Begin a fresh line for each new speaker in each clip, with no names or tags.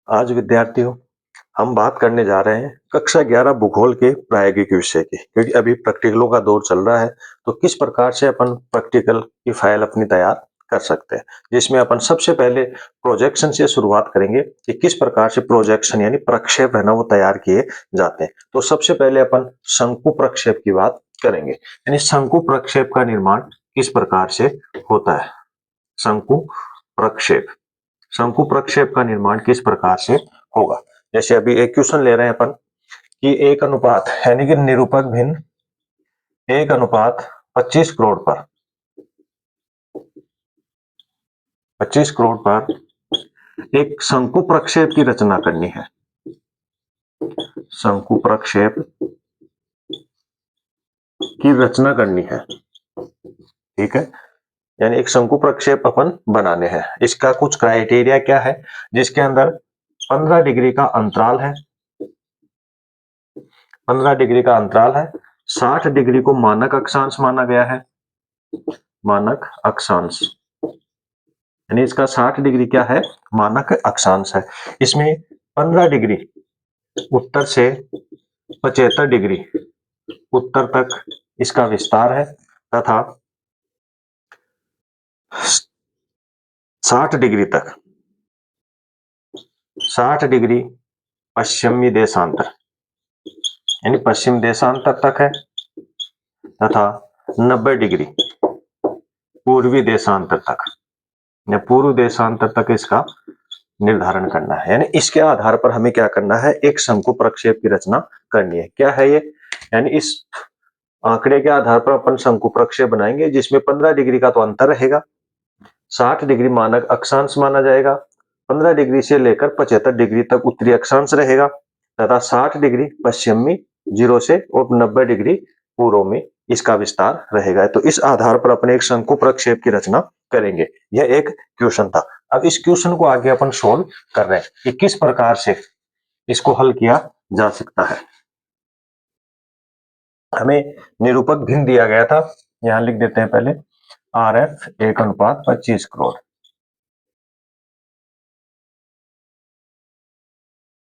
आज विद्यार्थियों हम बात करने जा रहे हैं कक्षा 11 भूगोल के प्रायोगिक विषय की, क्योंकि अभी प्रैक्टिकलों का दौर चल रहा है। तो किस प्रकार से अपन प्रैक्टिकल की फाइल अपनी तैयार कर सकते हैं, जिसमें अपन सबसे पहले प्रोजेक्शन से शुरुआत करेंगे कि किस प्रकार से प्रोजेक्शन यानी प्रक्षेप है ना वो तैयार किए जाते हैं। तो सबसे पहले अपन शंकु प्रक्षेप की बात करेंगे, यानी शंकु प्रक्षेप का निर्माण किस प्रकार से होता है। शंकु प्रक्षेप शंकु प्रक्षेप का निर्माण किस प्रकार से होगा। जैसे अभी एक क्वेश्चन ले रहे हैं अपन कि एक अनुपात यानी कि निरूपक भिन्न 1:25 करोड़ पर 25 करोड़ पर एक शंकु प्रक्षेप की रचना करनी है। शंकु प्रक्षेप की रचना करनी है, ठीक है। यानी एक शंकु प्रक्षेप अपन बनाने हैं। इसका कुछ क्राइटेरिया क्या है, जिसके अंदर 15 डिग्री का अंतराल है। 15 डिग्री का अंतराल है। 60 डिग्री को मानक अक्षांश माना गया है। मानक अक्षांश यानी इसका 60 डिग्री क्या है, मानक अक्षांश है। इसमें 15 डिग्री उत्तर से 75 डिग्री उत्तर तक इसका विस्तार है, तथा 60 डिग्री तक 60 डिग्री पश्चिमी देशांतर यानी पश्चिम देशांतर तक है, तथा 90 डिग्री पूर्वी देशांतर तक या पूर्व देशांतर तक इसका निर्धारण करना है। यानी इसके आधार पर हमें क्या करना है, एक शंकु प्रक्षेप की रचना करनी है। क्या है ये, यानी इस आंकड़े के आधार पर अपन शंकु प्रक्षेप बनाएंगे, जिसमें 15 डिग्री का तो अंतर रहेगा, 60 डिग्री मानक अक्षांश माना जाएगा, 15 डिग्री से लेकर 75 डिग्री तक उत्तरी अक्षांश रहेगा, तथा 60 डिग्री पश्चिमी 0 से और 90 डिग्री पूर्व में इसका विस्तार रहेगा। तो इस आधार पर अपने एक शंकु प्रक्षेप की रचना करेंगे। यह एक क्वेश्चन था। अब इस क्वेश्चन को आगे अपन सोल्व कर रहे हैं कि किस प्रकार से इसको हल किया जा सकता है। हमें निरूपक भिन्न दिया गया था, यहां लिख देते हैं पहले RF 1:25 करोड़।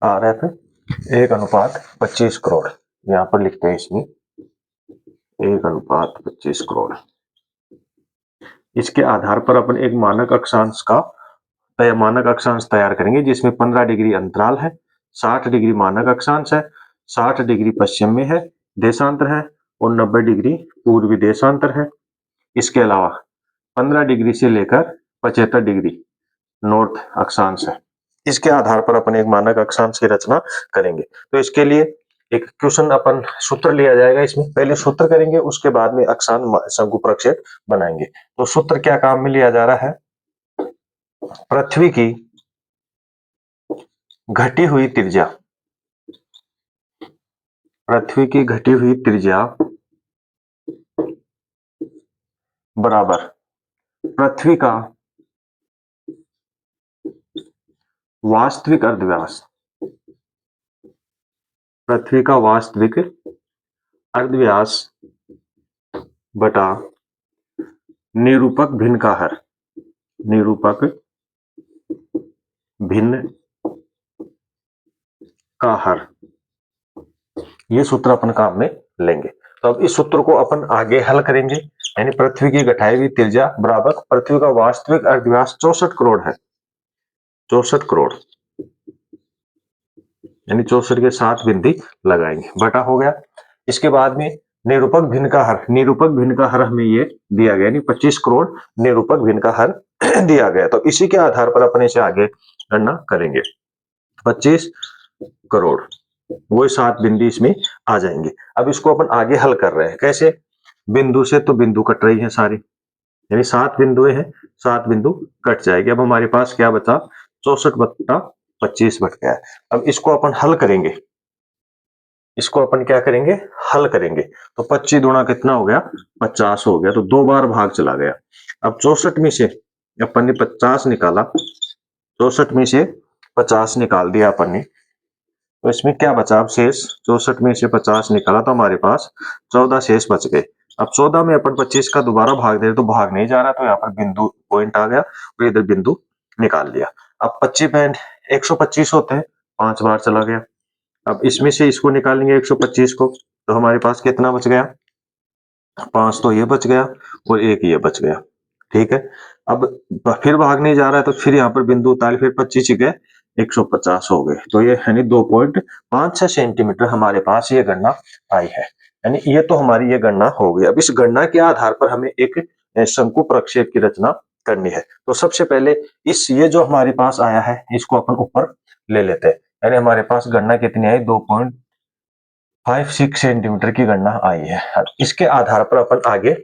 RF 1:25 करोड़ यहां पर लिखते हैं, इसमें 1:25 करोड़। इसके आधार पर अपन एक मानक अक्षांश तैयार करेंगे, जिसमें 15 डिग्री अंतराल है, 60 डिग्री मानक अक्षांश है, 60 डिग्री पश्चिम में है देशांतर है, और 90 डिग्री पूर्वी देशांतर है। इसके अलावा 15 डिग्री से लेकर 75 डिग्री नॉर्थ अक्षांश है। इसके आधार पर अपन एक मानक अक्षांश की रचना करेंगे। तो इसके लिए एक क्वेश्चन अपन सूत्र लिया जाएगा, इसमें पहले सूत्र करेंगे, उसके बाद में अक्षांश शंकु प्रक्षेप बनाएंगे। तो सूत्र क्या काम में लिया जा रहा है, पृथ्वी की घटी हुई त्रिज्या, पृथ्वी की घटी हुई त्रिज्या बराबर पृथ्वी का वास्तविक अर्धव्यास, पृथ्वी का वास्तविक अर्धव्यास बटा निरूपक भिन्न का हर, निरूपक भिन्न का हर, ये सूत्र अपन काम में लेंगे। तो अब इस सूत्र को अपन आगे हल करेंगे। यानी पृथ्वी की घटाई हुई त्रिज्या बराबर पृथ्वी का वास्तविक अर्धव्यास 64 करोड़ है, 64 करोड़ यानी 64 के 7 बिंदी लगाएंगे, बटा हो गया। इसके बाद में निरूपक भिन्न का हर, निरूपक भिन्न का हर हमें ये दिया गया, यानी 25 करोड़ निरूपक भिन्न का हर दिया गया। तो इसी के आधार पर अपन इसे आगे गणना करेंगे। 25 करोड़ वो 7 बिंदु इसमें आ जाएंगे। अब इसको अपन आगे हल कर रहे हैं, कैसे, बिंदु से तो बिंदु कट रही है सारी, यानी 7 बिंदुएं हैं, 7 बिंदु कट जाएगी। अब हमारे पास क्या बचा, 64/25 बच गया है। अब इसको अपन हल करेंगे, इसको अपन क्या करेंगे, हल करेंगे। तो 25 दूना कितना हो गया, 50 हो गया, तो 2 बार भाग चला गया। अब 64 में से अपन ने 50 निकाला, 64 में से 50 निकाल दिया अपन ने, तो इसमें क्या बचा अब शेष, 64 में से 50 निकाला तो हमारे पास 14 शेष बच गए। अब 14 में अपन 25 का दोबारा भाग दे तो भाग नहीं जा रहा, तो यहाँ पर बिंदु पॉइंट आ गया और इधर बिंदु निकाल लिया। अब 25 में 125 होते हैं, 5 बार चला गया। अब इसमें से इसको निकालेंगे 125 को, तो हमारे पास कितना बच गया? 5 तो ये बच गया और 1 ये बच गया। ठीक है। अब फिर भागने जा रहा है तो फिर यहाँ पर बिंदु उतार, फिर 25 गए 150 हो गए, तो ये यानी 2.56 सेंटीमीटर हमारे पास ये गणना आई है। यानी ये तो हमारी ये गणना हो गई। अब इस गणना के आधार पर हमें एक शंकु प्रक्षेप की रचना करनी है। तो सबसे पहले इस ये जो हमारे पास आया है इसको अपन ऊपर ले लेते हैं। यानी हमारे पास गणना कितनी आई? 2.56 सेंटीमीटर की गणना आई है। अब इसके आधार पर अपन आगे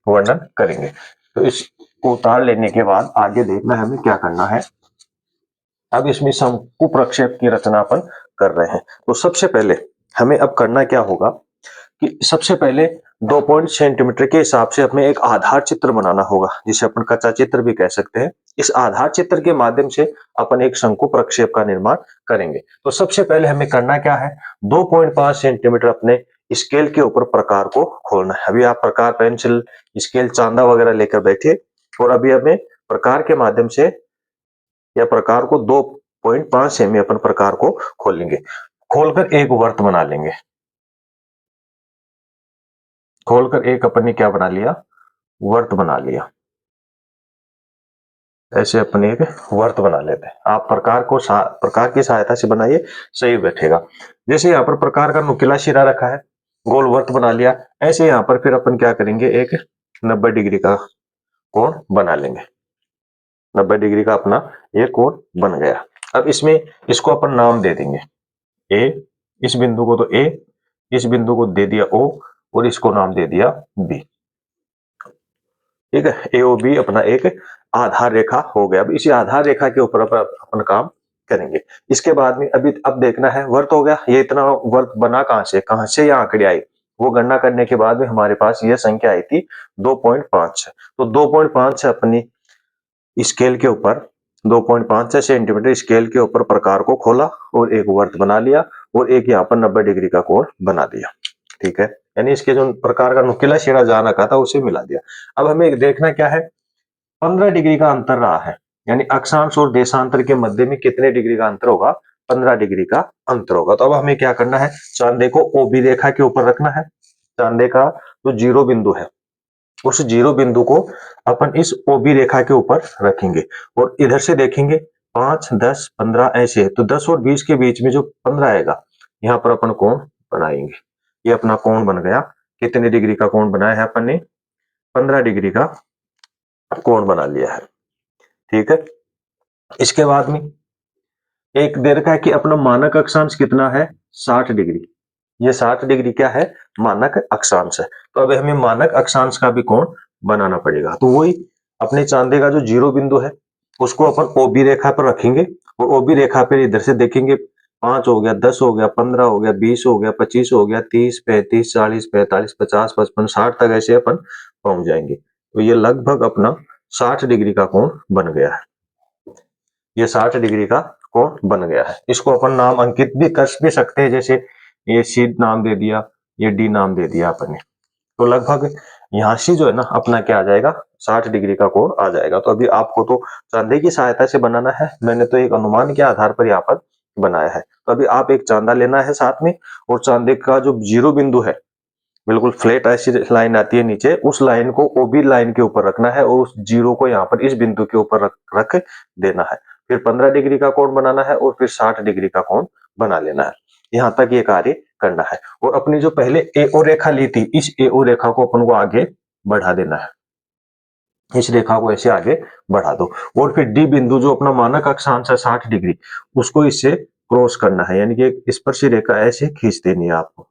वर्णन करेंगे। तो इसको उतार लेने के बाद आगे देखना है हमें क्या करना है। अब इसमें शंकु प्रक्षेप की रचना अपन कर रहे हैं। तो सबसे पहले हमें अब करना क्या होगा कि सबसे पहले 2 सेंटीमीटर के हिसाब से हमें एक आधार चित्र बनाना होगा, जिसे अपन कच्चा चित्र भी कह सकते हैं। इस आधार चित्र के माध्यम से अपन एक शंकु प्रक्षेप का निर्माण करेंगे। तो सबसे पहले हमें करना क्या है? 2.5 सेंटीमीटर अपने स्केल के ऊपर प्रकार को खोलना है। अभी आप प्रकार, पेंसिल, स्केल, चांदा वगैरह लेकर बैठिए और अभी हमें प्रकार के माध्यम से या प्रकार को 2.5 सेमी अपन प्रकार को खोलेंगे। खोलकर एक वर्त बना लेंगे। खोलकर एक अपन ने क्या बना लिया? वर्त बना लिया। ऐसे अपन एक वर्त बना लेते हैं। आप प्रकार को प्रकार की सहायता से बनाइए, सही बैठेगा। जैसे यहाँ पर प्रकार का नुकीला सिरा रखा है, गोल वर्त बना लिया। ऐसे यहाँ पर फिर अपन क्या करेंगे? एक 90 डिग्री का कोण बना लेंगे। 90 डिग्री का अपना ये कोण बन गया। अब इसमें इसको अपन नाम दे देंगे ए, इस बिंदु को तो ए, इस बिंदु को दे दिया ओ और इसको नाम दे दिया बी। ठीक है। ए ओ बी अपना एक आधार रेखा हो गया। अब इसी आधार रेखा के ऊपर अपन काम करेंगे। इसके बाद में अभी अब देखना है, वर्त हो गया। ये इतना वर्त बना कहां से ये आंकड़े आई, वो गणना करने के बाद में हमारे पास ये संख्या आई थी 2.5। तो 2.5 अपनी स्केल के ऊपर 2.5 सेंटीमीटर स्केल के ऊपर प्रकार को खोला और एक वर्त बना लिया और एक यहाँ पर 90 डिग्री का कोण बना दिया। ठीक है। यानी इसके जो प्रकार का नुकीला सिरा जहां रखा था उसे मिला दिया। अब हमें देखना क्या है? 15 डिग्री का अंतर रहा है। यानी अक्षांश और देशांतर के मध्य में कितने डिग्री का अंतर होगा? 15 डिग्री का अंतर होगा। तो अब हमें क्या करना है? चांदे को ओबी रेखा के ऊपर रखना है। चांदे का जो जीरो बिंदु है उस जीरो बिंदु को अपन इस ओबी रेखा के ऊपर रखेंगे और इधर से देखेंगे 5, 10, 15 ऐसे है। तो 10 और 20 के बीच में जो 15 आएगा यहाँ पर अपन कोण बनाएंगे। ये अपना कोण बन गया। कितने डिग्री का कोण बनाया है अपन ने? 15 डिग्री का कोण बना लिया है। ठीक है। इसके बाद में एक दे रखा है कि अपना मानक अक्षांश कितना है? 60 डिग्री। ये 60 डिग्री क्या है? मानक अक्षांश है। तो अब हमें मानक अक्षांश का भी कोण बनाना पड़ेगा। तो वही अपने चांदे का जो जीरो बिंदु है उसको अपन ओबी रेखा पर रखेंगे और ओबी रेखा पर इधर से देखेंगे 5 हो गया, 10 हो गया, 15 हो गया, 20 हो गया, 25 हो गया, 30, 35, 40, 45, 50, 55, 60 तक ऐसे अपन पहुंच जाएंगे। तो ये लगभग अपना 60 डिग्री का कोण बन गया है। ये 60 डिग्री का कोण बन गया है। इसको अपन नाम अंकित भी कर भी सकते हैं, जैसे ये सी नाम दे दिया, ये डी नाम दे दिया अपन ने। तो लगभग यहाँ से जो है ना अपना क्या आ जाएगा? 60 डिग्री का कोण आ जाएगा। तो अभी आपको तो चांदे की सहायता से बनाना है, मैंने तो एक अनुमान के आधार पर यहाँ पर बनाया है। तो अभी आप एक चांदा लेना है साथ में और चांदे का जो जीरो बिंदु है बिल्कुल फ्लैट ऐसी लाइन आती है नीचे, उस लाइन को ओबी लाइन के ऊपर रखना है और उस जीरो को यहाँ पर इस बिंदु के ऊपर रख देना है। फिर 15 डिग्री का कोण बनाना है और फिर 60 डिग्री का कोण बना लेना है। यहाँ तक ये कार्य करना है और अपनी जो पहले एओ रेखा ली थी इस एओ रेखा को अपन को आगे बढ़ा देना है। इस रेखा को ऐसे आगे बढ़ा दो और फिर डी बिंदु जो अपना मानक अक्षांश है 60 डिग्री उसको इससे क्रॉस करना है। यानी कि एक स्पर्शी रेखा ऐसे खींच देनी है आपको,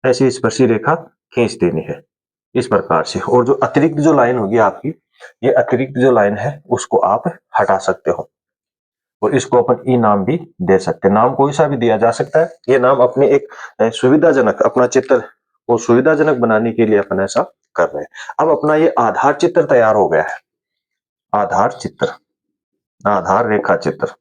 ऐसी स्पर्शी रेखा खींच देनी है इस प्रकार से। और जो अतिरिक्त जो लाइन होगी आपकी, ये अतिरिक्त जो लाइन है उसको आप हटा सकते हो और इसको अपन ई नाम भी दे सकते हैं। नाम कोई सा भी दिया जा सकता है। ये नाम अपने एक सुविधाजनक अपना चित्र को सुविधाजनक बनाने के लिए अपन ऐसा कर रहे हैं। अब अपना ये आधार चित्र तैयार हो गया है। आधार चित्र, आधार रेखा चित्र,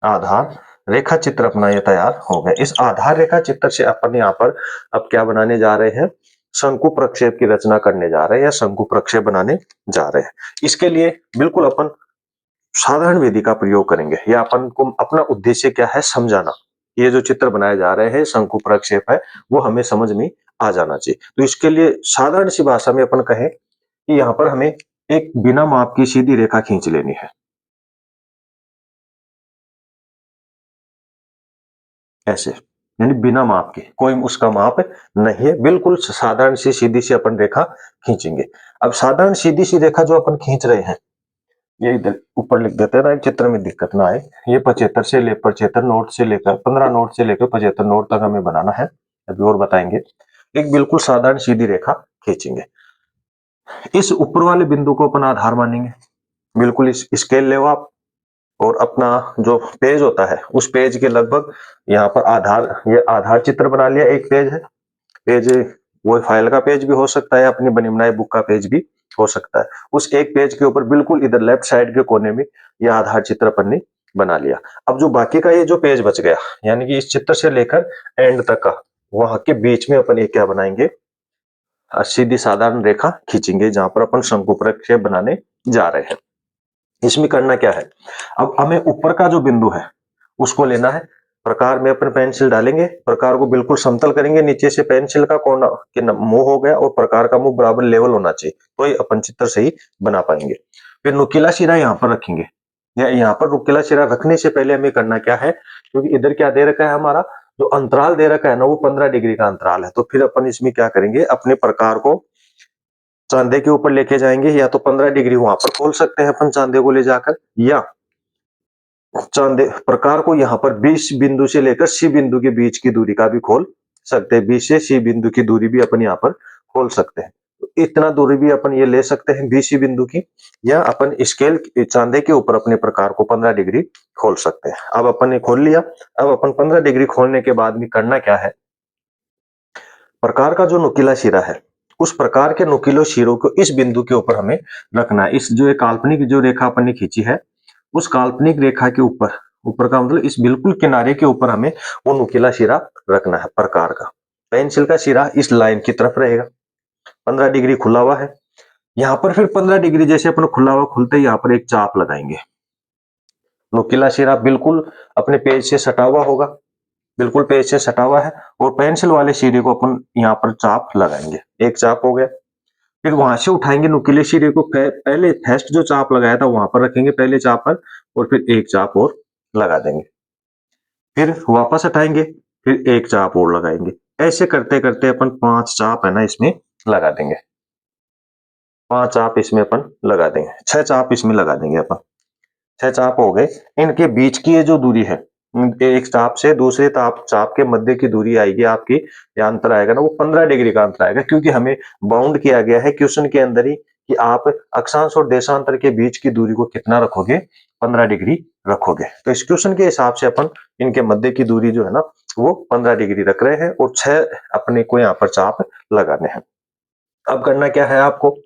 आधार रेखा चित्र अपना ये तैयार हो गया। इस आधार रेखा चित्र से अपन यहाँ पर अब क्या बनाने जा रहे हैं? शंकु प्रक्षेप की रचना करने जा रहे हैं या शंकु प्रक्षेप बनाने जा रहे हैं। इसके लिए बिल्कुल अपन साधारण विधि का प्रयोग करेंगे या अपन को अपना उद्देश्य क्या है समझाना। ये जो चित्र बनाए जा रहे हैं शंकु प्रक्षेप है वो हमें समझ में आ जाना चाहिए। तो इसके लिए साधारण सी भाषा में अपन कहें कि यहाँ पर हमें एक बिना माप की सीधी रेखा खींच लेनी है, ऐसे, यानी बिना माप के, कोई उसका माप नहीं है, बिल्कुल साधारण सी सीधी सी अपन रेखा खींचेंगे। अब साधारण सीधी सी रेखा जो अपन खींच रहे हैं ये इधर ऊपर लिख देते हैं ना, चित्र में दिक्कत ना आए। ये 75 से ले 75 नोट से लेकर 15 नोट से लेकर 75 नोट तक हमें बनाना है, अभी और बताएंगे। एक बिल्कुल साधारण सीधी रेखा खींचेंगे। इस ऊपर वाले बिंदु को अपन आधार मानेंगे, बिल्कुल इस स्केल ले आप और अपना जो पेज होता है उस पेज के लगभग यहाँ पर आधार, ये आधार चित्र बना लिया। एक पेज है, पेज वो फाइल का पेज भी हो सकता है, अपनी बनी बनाई बुक का पेज भी हो सकता है। उस एक पेज के ऊपर बिल्कुल इधर लेफ्ट साइड के कोने में यह आधार चित्र अपन ने बना लिया। अब जो बाकी का ये जो पेज बच गया, यानी कि इस चित्र से लेकर एंड तक का, वहां के बीच में अपन ये क्या बनाएंगे, सीधी साधारण रेखा खींचेंगे जहां पर अपन शंकु प्रक्षेप बनाने जा रहे हैं। इसमें करना क्या है, अब हमें ऊपर का जो बिंदु है उसको लेना है। प्रकार में अपन पेंसिल डालेंगे, प्रकार को बिल्कुल समतल करेंगे, नीचे से पेंसिल का कोना के मुंह हो गया और प्रकार का मुंह बराबर लेवल होना चाहिए, तो ही अपन चित्र सही बना पाएंगे। फिर नुकीला सिरा यहाँ पर रखेंगे, या यहाँ पर नुकीला सिरा रखने से पहले हमें करना क्या है, क्योंकि इधर क्या दे रखा है, हमारा जो अंतराल दे रखा है ना वो 15 डिग्री का अंतराल है। तो फिर अपन इसमें क्या करेंगे, अपने प्रकार को चांदे के ऊपर लेके जाएंगे, या तो 15 डिग्री वहां पर खोल सकते हैं अपन चांदे को ले जाकर, या चांदे प्रकार को यहाँ पर 20 बिंदु से लेकर सी बिंदु के बीच की दूरी का भी खोल सकते हैं। 20 से सी बिंदु की दूरी भी अपन यहाँ पर खोल सकते हैं। तो इतना दूरी भी अपन ये ले सकते हैं 20 बिंदु की, या अपन स्केल चांदे के ऊपर अपने प्रकार को 15 डिग्री खोल सकते हैं। अब अपन ने खोल लिया। अब अपन 15 डिग्री खोलने के बाद में करना क्या है, प्रकार का जो नुकीला सिरा है उस प्रकार के नुकीले सिरों को इस बिंदु के ऊपर हमें रखना है। इस जो एक काल्पनिक जो रेखा अपन ने खींची है उस काल्पनिक रेखा के ऊपर, ऊपर का मतलब इस बिल्कुल किनारे के ऊपर हमें वो नुकीला सिरा रखना है प्रकार का। पेंसिल का सिरा इस लाइन की तरफ रहेगा, 15 डिग्री खुला हुआ है। यहाँ पर फिर 15 डिग्री जैसे अपन खुला हुआ खुलते ही यहाँ पर एक चाप लगाएंगे। नुकीला सिरा बिल्कुल अपने पेज से सटा हुआ होगा, बिल्कुल पेज से सटा हुआ है, और पेंसिल वाले सिरे को अपन यहाँ पर चाप लगाएंगे। एक चाप हो गया। फिर वहां से उठाएंगे नुकीले सिरे को, पहले फर्स्ट जो चाप लगाया था वहां पर रखेंगे पहले चाप पर, और फिर एक चाप और लगा देंगे। फिर वापस हटाएंगे, फिर एक चाप और लगाएंगे। ऐसे करते करते अपन 5 चाप है ना इसमें लगा देंगे। 5 चाप इसमें अपन लगा देंगे, 6 चाप इसमें लगा देंगे अपन। 6 चाप हो गए। इनके बीच की ये जो दूरी है, एक चाप से दूसरे चाप के मध्य की दूरी आएगी आपकी, या अंतर आएगा ना वो 15 डिग्री का अंतर आएगा, क्योंकि हमें बाउंड किया गया है क्वेश्चन के अंदर ही कि आप अक्षांश और देशांतर के बीच की दूरी को कितना रखोगे, 15 डिग्री रखोगे। तो इस क्वेश्चन के हिसाब से अपन इनके मध्य की दूरी जो है ना वो 15 डिग्री रख रहे हैं, और 6 अपने को यहाँ पर चाप लगाने हैं। अब करना क्या है आपको,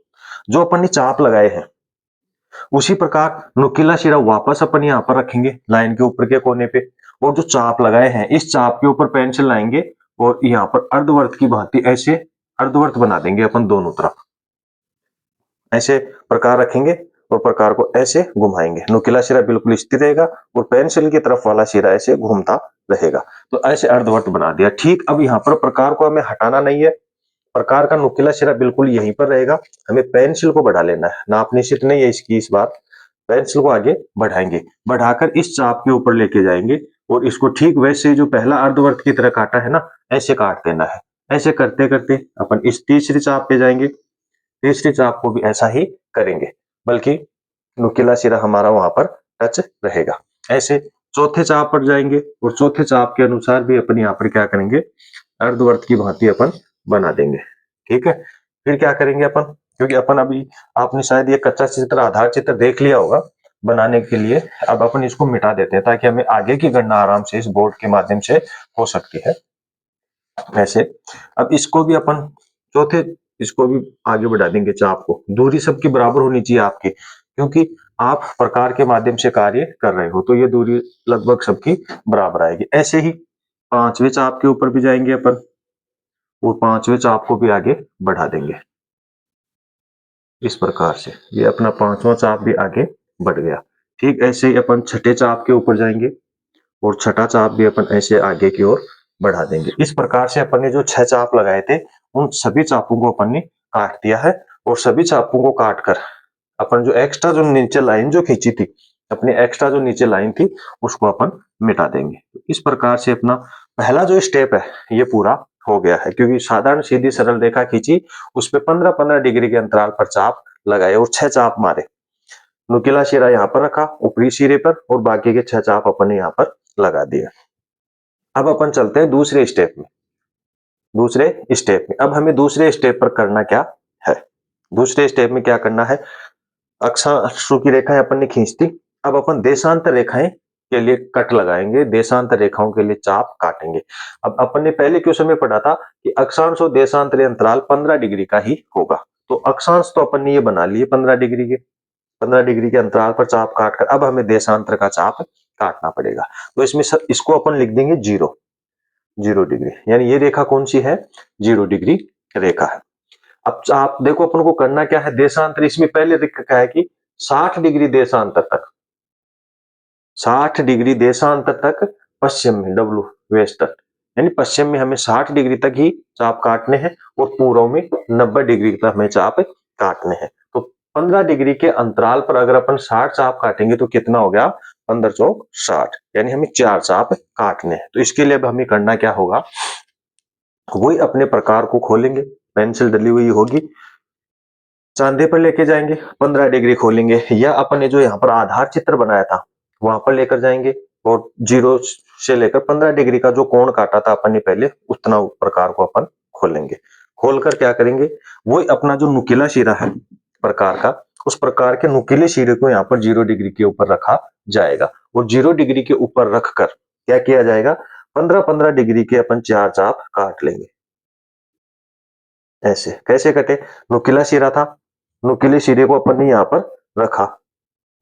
जो अपन ने चाप लगाए हैं उसी प्रकार नुकीला सिरा वापस अपन यहाँ पर रखेंगे लाइन के ऊपर के कोने पे, और जो चाप लगाए हैं इस चाप के ऊपर पेंसिल लाएंगे और यहाँ पर अर्धवर्त की भांति ऐसे अर्धवर्त बना देंगे अपन दोनों तरफ। ऐसे प्रकार रखेंगे और प्रकार को ऐसे घुमाएंगे। नुकीला सिरा बिल्कुल स्थिर रहेगा और पेंसिल की तरफ वाला सिरा ऐसे घूमता रहेगा। तो ऐसे अर्धवर्त बना दिया। ठीक, अब यहाँ पर प्रकार को हमें हटाना नहीं है, प्रकार का नुकीला सिरा बिल्कुल यहीं पर रहेगा। हमें पेंसिल को बढ़ा लेना है, नाप निश्चित नहीं है इसकी, इस बार पेंसिल को आगे बढ़ाएंगे, बढ़ाकर इस चाप के ऊपर लेके जाएंगे और इसको ठीक वैसे ही जो पहला अर्धवर्त की तरह काटा है ना ऐसे काट देना है। ऐसे करते करते अपन इस तीसरी चाप पे जाएंगे, तीसरी चाप को भी ऐसा ही करेंगे, बल्कि नुकीला सिरा हमारा वहां पर टच रहेगा। ऐसे चौथे चाप पर जाएंगे और चौथे चाप के अनुसार भी अपन यहाँ पर क्या करेंगे, अर्धवर्त की भांति अपन बना देंगे। ठीक है, फिर क्या करेंगे अपन, क्योंकि अपन अभी आपने शायद ये कच्चा चित्र आधार चित्र देख लिया होगा बनाने के लिए, अब अपन इसको मिटा देते हैं ताकि हमें आगे की गणना आराम से इस बोर्ड के माध्यम से हो सकती है। ऐसे अब इसको भी अपन चौथे, इसको भी आगे बढ़ा देंगे चाप को। दूरी सबकी बराबर होनी चाहिए आपकी, क्योंकि आप प्रकार के माध्यम से कार्य कर रहे हो तो ये दूरी लगभग सबकी बराबर आएगी। ऐसे ही पांचवें चाप के ऊपर भी जाएंगे अपन और पांचवें चाप को भी आगे बढ़ा देंगे इस प्रकार से। ये अपना पांचवा चाप भी आगे बढ़ गया। ठीक ऐसे ही अपन छठे चाप के ऊपर जाएंगे और छठा चाप भी अपन ऐसे आगे की ओर बढ़ा देंगे। इस प्रकार से अपन ने जो 6 चाप लगाए थे उन सभी चापों को अपन ने काट दिया है और सभी चापों को काट कर अपन जो एक्स्ट्रा जो नीचे लाइन जो खींची थी, अपनी एक्स्ट्रा जो नीचे लाइन थी उसको अपन मिटा देंगे। इस प्रकार से अपना पहला जो स्टेप है ये पूरा हो गया है, क्योंकि साधारण सीधी सरल रेखा खींची, उस पे 15-15 डिग्री के अंतराल पर चाप लगाए और 6 चाप मारे। नुकीला सिरा यहाँ पर रखा ऊपरी सिरे पर और बाकी के 6 चाप अपन ने यहाँ पर लगा दिए। अब अपन चलते हैं दूसरे स्टेप में। अब हमें दूसरे स्टेप पर करना क्या है? दूसरे स्टेप में क्या करना है? अक्षांशों की रेखाएं अपन ने खींच दी। अब अपन देशांतर रेखाएं के लिए कट लगाएंगे, देशांतर रेखाओं के लिए चाप काटेंगे। अब अपन ने पहले क्वेश्चन में पढ़ा था कि अक्षांश और देशांतर अंतराल 15 डिग्री का ही होगा। तो अक्षांश तो अपन ने ये बना लिए 15 डिग्री के, 15 डिग्री के अंतराल पर चाप काटकर अब हमें देशांतर का चाप काटना पड़ेगा। तो इसमें इसको अपन लिख देंगे 0 डिग्री, यानी ये रेखा कौन सी है? 0 डिग्री रेखा है। अब आप देखो अपन को करना क्या है? देशांतर इसमें पहले लिखा है कि 60 डिग्री देशांतर तक, 60 डिग्री देशांतर तक पश्चिम में डब्लू वेस्टर्न, यानी पश्चिम में हमें 60 डिग्री तक ही चाप काटने हैं और पूर्व में 90 डिग्री तक हमें चाप काटने हैं। तो 15 डिग्री के अंतराल पर अगर अपन 60 चाप काटेंगे तो कितना हो गया? 15 चौक 60, यानी हमें 4 चाप काटने हैं। तो इसके लिए अब हमें करना क्या होगा? वही अपने प्रकार को खोलेंगे, पेंसिल डली हुई होगी, चांदे पर लेके जाएंगे, 15 डिग्री खोलेंगे, या अपन ने जो यहाँ पर आधार चित्र बनाया था वहां पर लेकर जाएंगे और 0 से लेकर 15 डिग्री का जो कोण काटा था अपन ने पहले, उतना प्रकार को अपन खोलेंगे। खोलकर क्या करेंगे? वही अपना जो नुकीला सिरा है प्रकार का, उस प्रकार के नुकीले सिरे को यहाँ पर 0 डिग्री के ऊपर रखा जाएगा और 0 डिग्री के ऊपर रखकर क्या किया जाएगा? 15-15 डिग्री के अपन 4 चाप काट लेंगे। ऐसे कैसे कटे? नुकीला सिरा था, नुकीले सिरे को अपन ने यहाँ पर रखा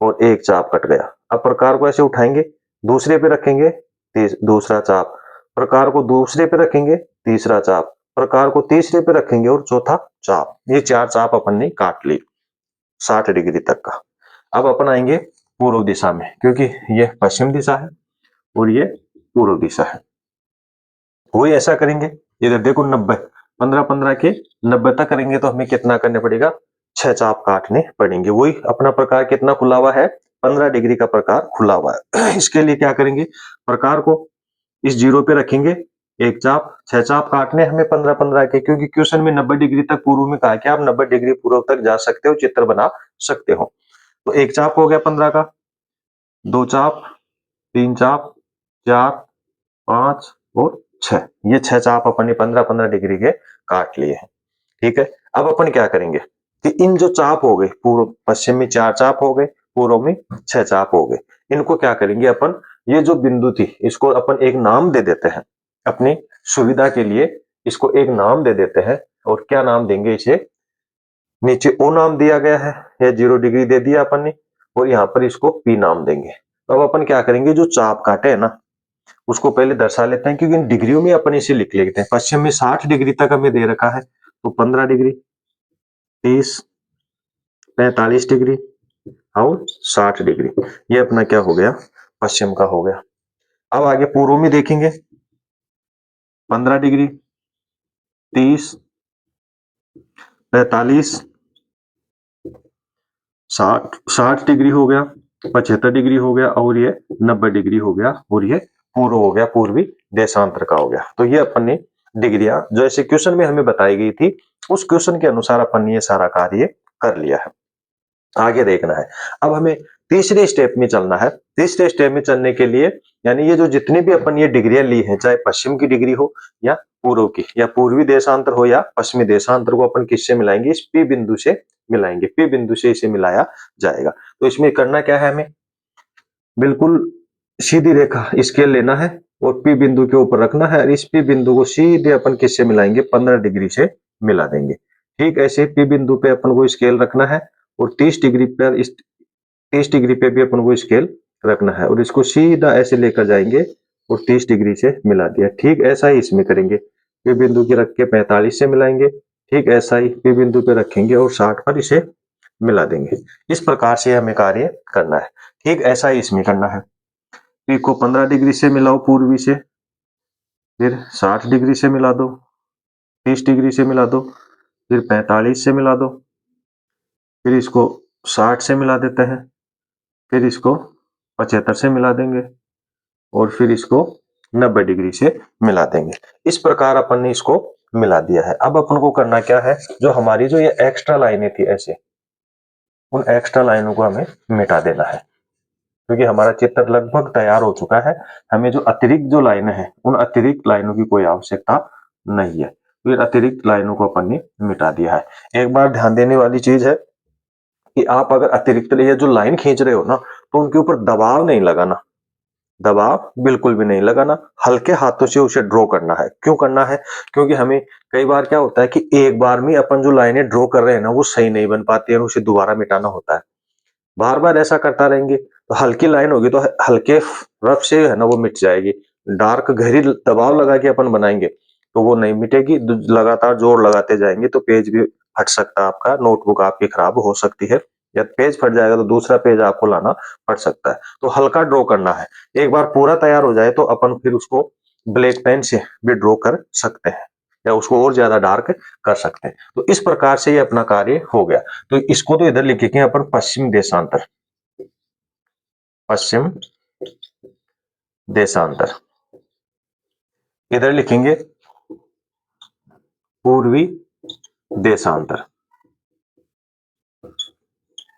और एक चाप कट गया। अब प्रकार को ऐसे उठाएंगे, दूसरे पे रखेंगे, दूसरा चाप, प्रकार को दूसरे पे रखेंगे, तीसरा चाप, प्रकार को तीसरे पे रखेंगे और चौथा चाप। ये 4 चाप अपन ने काट ली 60 डिग्री तक का। अब अपन आएंगे पूर्व दिशा में, क्योंकि ये पश्चिम दिशा है और ये पूर्व दिशा है। वही ऐसा करेंगे, इधर देखो 90, 15-15 के 90 तक करेंगे तो हमें कितना करने पड़ेगा? 6 चाप काटने पड़ेंगे। वही अपना प्रकार कितना खुला हुआ है? 15 डिग्री का प्रकार खुला हुआ है। इसके लिए क्या करेंगे? प्रकार को इस 0 पे रखेंगे, एक चाप, 6 चाप काटने हमें 15-15 के, क्योंकि क्वेश्चन में 90 डिग्री तक पूर्व में कहा कि आप 90 डिग्री पूर्व तक जा सकते हो, चित्र बना सकते हो। तो एक चाप हो गया 15 का, 2 चाप, 3 चाप, 4, 5 और 6, ये 6 चाप अपन ने 15-15 डिग्री के काट लिए हैं। ठीक है, अब अपन क्या करेंगे कि इन जो चाप हो गए, पूर्व पश्चिम में 4 चाप हो गए, पूर्व में 6 चाप हो गए, इनको क्या करेंगे अपन? ये जो बिंदु थी इसको अपन एक नाम दे देते हैं, अपनी सुविधा के लिए इसको एक नाम दे देते हैं। और क्या नाम देंगे इसे? नीचे ओ नाम दिया गया है, ये 0 डिग्री दे दिया अपन ने, और यहाँ पर इसको पी नाम देंगे। तो अब अपन क्या करेंगे? जो चाप काटे है ना उसको पहले दर्शा लेते हैं, क्योंकि इन डिग्रियों में अपन इसे लिख लेते हैं। पश्चिम में 60 डिग्री तक हमें दे रखा है, तो 15 डिग्री, 30, 45 डिग्री और 60 डिग्री, ये अपना क्या हो गया? पश्चिम का हो गया। अब आगे पूर्व में देखेंगे, 15 डिग्री, 30, 45, 60 डिग्री हो गया, 75 डिग्री हो गया और ये 90 डिग्री हो गया और ये पूर्व हो गया, पूर्वी देशांतर का हो गया। तो ये अपन ने डिग्रियां जैसे क्वेश्चन में हमें बताई गई थी उस क्वेश्चन के अनुसार अपन ने ये सारा कार्य कर लिया है। आगे देखना है, अब हमें तीसरे स्टेप में चलना है। तीसरे स्टेप में चलने के लिए यानी ये जो जितने भी अपन ये डिग्रियां ली हैं, चाहे पश्चिम की डिग्री हो या पूर्व की, या पूर्वी देशांतर हो या पश्चिमी देशांतर, को अपन किससे मिलाएंगे? इस पी बिंदु से मिलाएंगे। पी बिंदु से इसे मिलाया जाएगा। तो इसमें करना क्या है? हमें बिल्कुल सीधी रेखा स्केल लेना है और पी बिंदु के ऊपर रखना है और इस पी बिंदु को सीधे अपन किससे मिलाएंगे? 15 डिग्री से मिला देंगे। ठीक ऐसे पी बिंदु पे अपन को स्केल रखना है और 30 डिग्री पर इस 30 डिग्री पे भी अपन को स्केल रखना है और इसको सीधा ऐसे लेकर जाएंगे और 30 डिग्री से मिला दिया। ठीक ऐसा ही इसमें करेंगे, P बिंदु की रख के 45 से मिलाएंगे। ठीक ऐसा ही P बिंदु पे रखेंगे और 60 पर इसे मिला देंगे। इस प्रकार से हमें कार्य करना है। ठीक ऐसा ही इसमें करना है। P को 15 डिग्री से मिलाओ पूर्वी से, फिर 60 डिग्री से मिला दो, 30 डिग्री से मिला दो, फिर 45 से मिला दो, फिर इसको 60 से मिला देते हैं, फिर इसको 75 से मिला देंगे और फिर इसको 90 डिग्री से मिला देंगे। इस प्रकार अपन ने इसको मिला दिया है। अब अपन को करना क्या है, जो हमारी जो ये एक्स्ट्रा लाइनें थी ऐसे, उन एक्स्ट्रा लाइनों को हमें मिटा देना है, क्योंकि हमारा चित्र लगभग तैयार हो चुका है। हमें जो अतिरिक्त जो लाइनें हैं, उन अतिरिक्त लाइनों की कोई आवश्यकता नहीं है। तो ये अतिरिक्त लाइनों को अपन ने मिटा दिया है। एक बार ध्यान देने वाली चीज है कि आप अगर अतिरिक्त ये जो लाइन खींच रहे हो ना, तो उनके ऊपर दबाव नहीं लगाना, दबाव बिल्कुल भी नहीं लगाना, हल्के हाथों से उसे ड्रॉ करना है। क्यों करना है? क्योंकि हमें कई बार क्या होता है कि एक बार में अपन जो लाइनें ड्रॉ कर रहे हैं ना, वो सही नहीं बन पाती है, उसे दोबारा मिटाना होता है। बार बार ऐसा करता रहेंगे तो हल्की लाइन होगी तो हल्के रफ से है ना वो मिट जाएगी। डार्क गहरी दबाव लगा के अपन बनाएंगे तो वो नहीं मिटेगी। लगातार जोर लगाते जाएंगे तो पेज भी फट सकता है, आपका नोटबुक आपकी खराब हो सकती है, या पेज फट जाएगा तो दूसरा पेज आपको लाना पड़ सकता है। तो हल्का ड्रॉ करना है। एक बार पूरा तैयार हो जाए तो अपन फिर उसको ब्लैक पेन से भी ड्रॉ कर सकते हैं, या उसको और ज्यादा डार्क कर सकते हैं। तो इस प्रकार से ये अपना कार्य हो गया। तो इसको तो इधर लिखेंगे अपन पश्चिम देशांतर, पश्चिम देशांतर। इधर लिखेंगे पूर्वी देशांतर।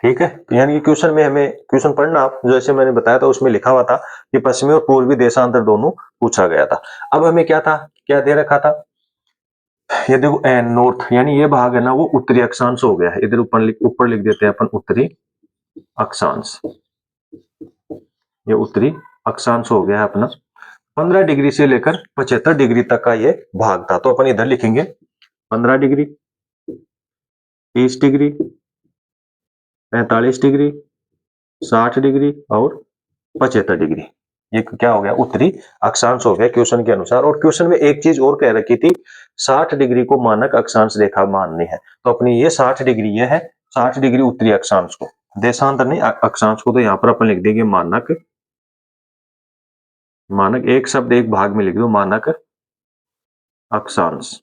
ठीक है, तो यानी कि क्वेश्चन में हमें क्वेश्चन पढ़ना, आप जैसे मैंने बताया था उसमें लिखा हुआ था कि पश्चिमी और पूर्वी देशांतर दोनों पूछा गया था। अब हमें क्या था, क्या दे रखा था, ये देखो नॉर्थ, यानी ये भाग है ना वो उत्तरी अक्षांश हो गया है। इधर ऊपर लिख देते हैं अपन उत्तरी अक्षांश, ये उत्तरी अक्षांश हो गया है अपना। 15 डिग्री से लेकर 75 डिग्री तक का ये भाग था। तो अपन इधर लिखेंगे 15 डिग्री, 30 डिग्री, 45 डिग्री, 60 डिग्री और 75 डिग्री। ये क्या हो गया, उत्तरी अक्षांश हो गया क्वेश्चन के अनुसार। और क्वेश्चन में एक चीज और कह रखी थी, 60 डिग्री को मानक अक्षांश रेखा माननी है। तो अपनी ये 60 डिग्री ये है, 60 डिग्री उत्तरी अक्षांश को, देशांतर नहीं अक्षांश को। तो यहाँ पर अपन लिख देंगे मानक, मानक एक शब्द एक भाग में लिख दो, मानक अक्षांश।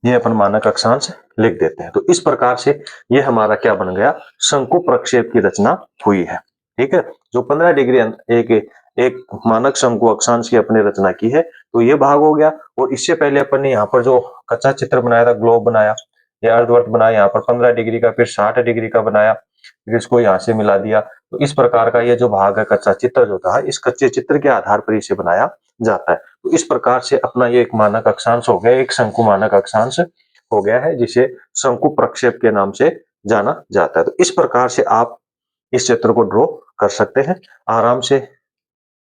ये अपन मानक अक्षांश लिख देते हैं। तो इस प्रकार से ये हमारा क्या बन गया, शंकु प्रक्षेप की रचना हुई है। ठीक है, जो 15 डिग्री एक मानक शंकु अक्षांश की अपने रचना की है। तो ये भाग हो गया। और इससे पहले अपन ने यहाँ पर जो कच्चा चित्र बनाया था, ग्लोब बनाया या अर्धवर्त बनाया, यहाँ पर 15 डिग्री का, फिर 60 डिग्री का बनाया, फिर इसको यहाँ से मिला दिया। तो इस प्रकार का ये जो भाग है कच्चा चित्र जो था, इस कच्चे चित्र के आधार पर इसे बनाया जाता है। तो इस प्रकार से अपना ये एक मानक अक्षांश हो गया, एक शंकु मानक अक्षांश हो गया है, जिसे शंकु प्रक्षेप के नाम से जाना जाता है। तो इस प्रकार से आप इस चित्र को ड्रॉ कर सकते हैं आराम से।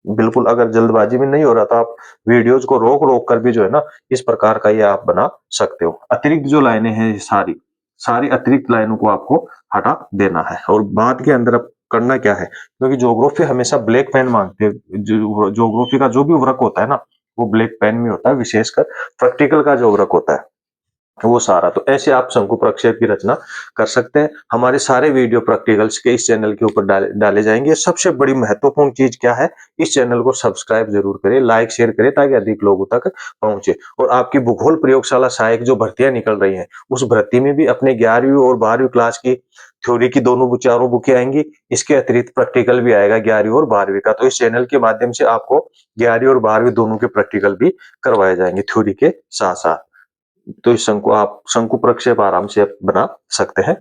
बिल्कुल अगर जल्दबाजी में नहीं हो रहा तो आप वीडियोज को रोक रोक कर भी जो है ना, इस प्रकार का ये आप बना सकते हो। अतिरिक्त जो लाइनें हैं सारी सारी अतिरिक्त लाइनों को आपको हटा देना है। और बाद के अंदर अब करना क्या है, क्योंकि ज्योग्राफी हमेशा ब्लैक पेन मांगते हैं। ज्योग्राफी का जो भी वर्क होता है ना, वो ब्लैक पेन में होता है, विशेषकर प्रैक्टिकल का जो वर्क होता है वो सारा। तो ऐसे आप शंकु प्रक्षेप की रचना कर सकते हैं। हमारे सारे वीडियो प्रैक्टिकल्स के इस चैनल के ऊपर डाले जाएंगे। सबसे बड़ी महत्वपूर्ण चीज क्या है, इस चैनल को सब्सक्राइब जरूर करें, लाइक शेयर करें, ताकि अधिक लोगों तक पहुंचे। और आपकी भूगोल प्रयोगशाला सहायक जो भर्तियां निकल रही हैं, उस भर्ती में भी अपने 11वीं और 12वीं क्लास की थ्योरी की दोनों चारों बुकें आएंगी। इसके अतिरिक्त प्रैक्टिकल भी आएगा 11वीं और 12वीं का। तो इस चैनल के माध्यम से आपको 11वीं और 12वीं दोनों के प्रैक्टिकल भी करवाए जाएंगे थ्योरी के साथ साथ। तो इस शंकु प्रक्षेप आराम से बना सकते हैं।